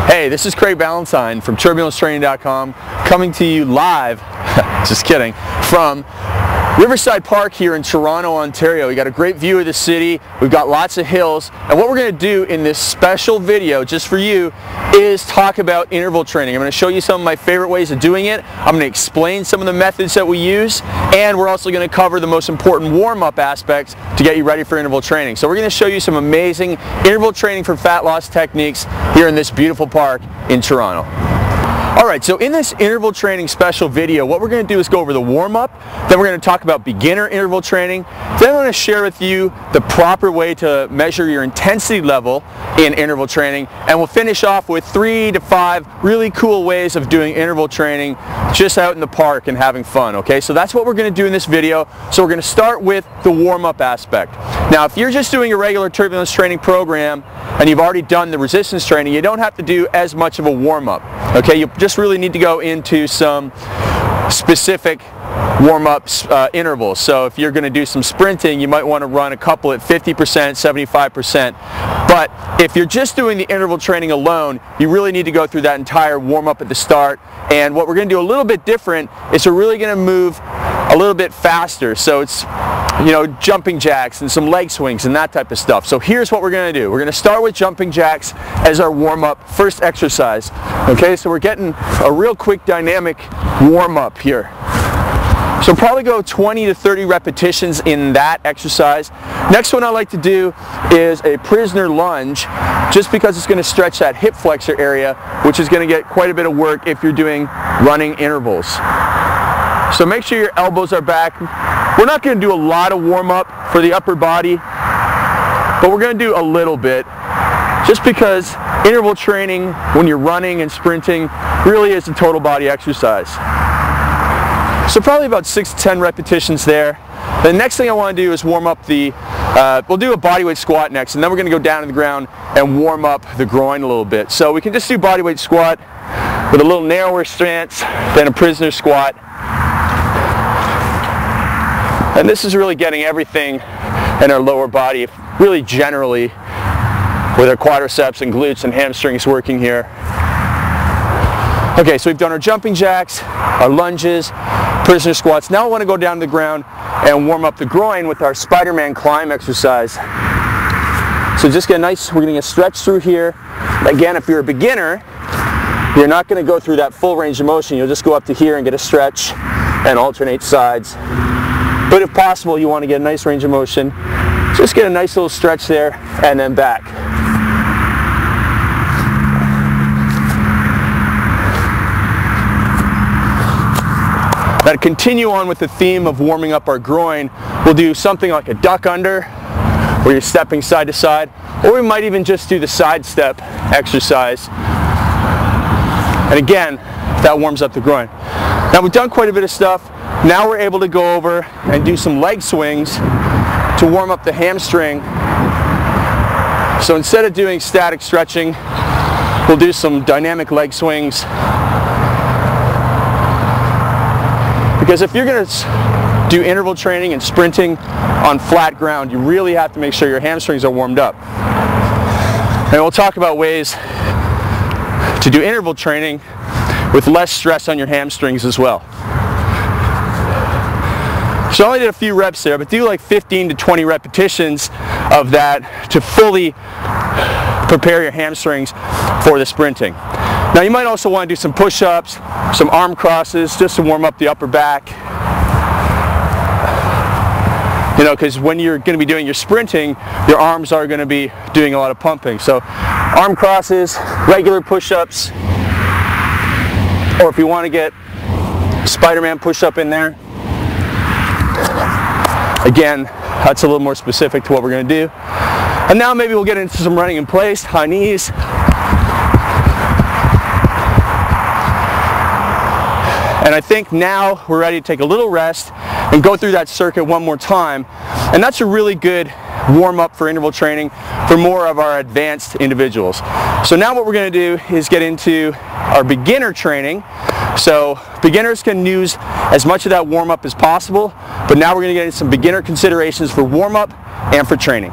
Hey, this is Craig Ballantyne from TurbulenceTraining.com coming to you live, just kidding, from Riverside Park here in Toronto, Ontario. We got a great view of the city, we've got lots of hills, and what we're going to do in this special video just for you is talk about interval training. I'm going to show you some of my favorite ways of doing it. I'm going to explain some of the methods that we use, and we're also going to cover the most important warm-up aspects to get you ready for interval training. So we're going to show you some amazing interval training for fat loss techniques here in this beautiful park in Toronto. Alright, so in this interval training special video, what we're going to do is go over the warm-up, then we're going to talk about beginner interval training, then I'm going to share with you the proper way to measure your intensity level in interval training, and we'll finish off with 3 to 5 really cool ways of doing interval training just out in the park and having fun, okay? So that's what we're going to do in this video. So we're going to start with the warm-up aspect. Now, if you're just doing a regular turbulence training program and you've already done the resistance training, you don't have to do as much of a warm-up, okay? You just really need to go into some specific warm-ups intervals. So if you're going to do some sprinting, you might want to run a couple at 50%, 75%. But if you're just doing the interval training alone, you really need to go through that entire warm-up at the start. And what we're going to do a little bit different is we're really going to move a little bit faster. So it's, you know, jumping jacks and some leg swings and that type of stuff. So here's what we're going to do. We're going to start with jumping jacks as our warm-up first exercise. Okay, so we're getting a real quick dynamic warm-up here. So probably go 20 to 30 repetitions in that exercise. Next one I like to do is a prisoner lunge, just because it's going to stretch that hip flexor area, which is going to get quite a bit of work if you're doing running intervals. So make sure your elbows are back. We're not going to do a lot of warm-up for the upper body, but we're going to do a little bit, just because interval training when you're running and sprinting really is a total body exercise. So probably about 6 to 10 repetitions there. The next thing I want to do is warm up the, we'll do a bodyweight squat next, and then we're going to go down to the ground and warm up the groin a little bit. So we can just do bodyweight squat with a little narrower stance than a prisoner squat. And this is really getting everything in our lower body, really generally, with our quadriceps and glutes and hamstrings working here. Okay, so we've done our jumping jacks, our lunges, prisoner squats. Now I want to go down to the ground and warm up the groin with our Spider-Man climb exercise. So just get a nice, we're getting a stretch through here. Again, if you're a beginner, you're not going to go through that full range of motion. You'll just go up to here and get a stretch and alternate sides. But if possible, you want to get a nice range of motion. Just get a nice little stretch there and then back. Now to continue on with the theme of warming up our groin, we'll do something like a duck under, where you're stepping side to side, or we might even just do the side step exercise. And again, that warms up the groin. Now we've done quite a bit of stuff. Now we're able to go over and do some leg swings to warm up the hamstring. So instead of doing static stretching, we'll do some dynamic leg swings. Because if you're going to do interval training and sprinting on flat ground, you really have to make sure your hamstrings are warmed up. And we'll talk about ways to do interval training with less stress on your hamstrings as well. So I only did a few reps there, but do like 15 to 20 repetitions of that to fully prepare your hamstrings for the sprinting. Now you might also want to do some push-ups, some arm crosses, just to warm up the upper back. You know, because when you're going to be doing your sprinting, your arms are going to be doing a lot of pumping. So arm crosses, regular push-ups, or if you want to get Spider-Man push-up in there, again, that's a little more specific to what we're going to do. And now maybe we'll get into some running in place, high knees. And I think now we're ready to take a little rest and go through that circuit one more time. And that's a really good warm-up for interval training for more of our advanced individuals. So now what we're going to do is get into our beginner training. So beginners can use as much of that warm-up as possible, but now we're going to get into some beginner considerations for warm-up and for training.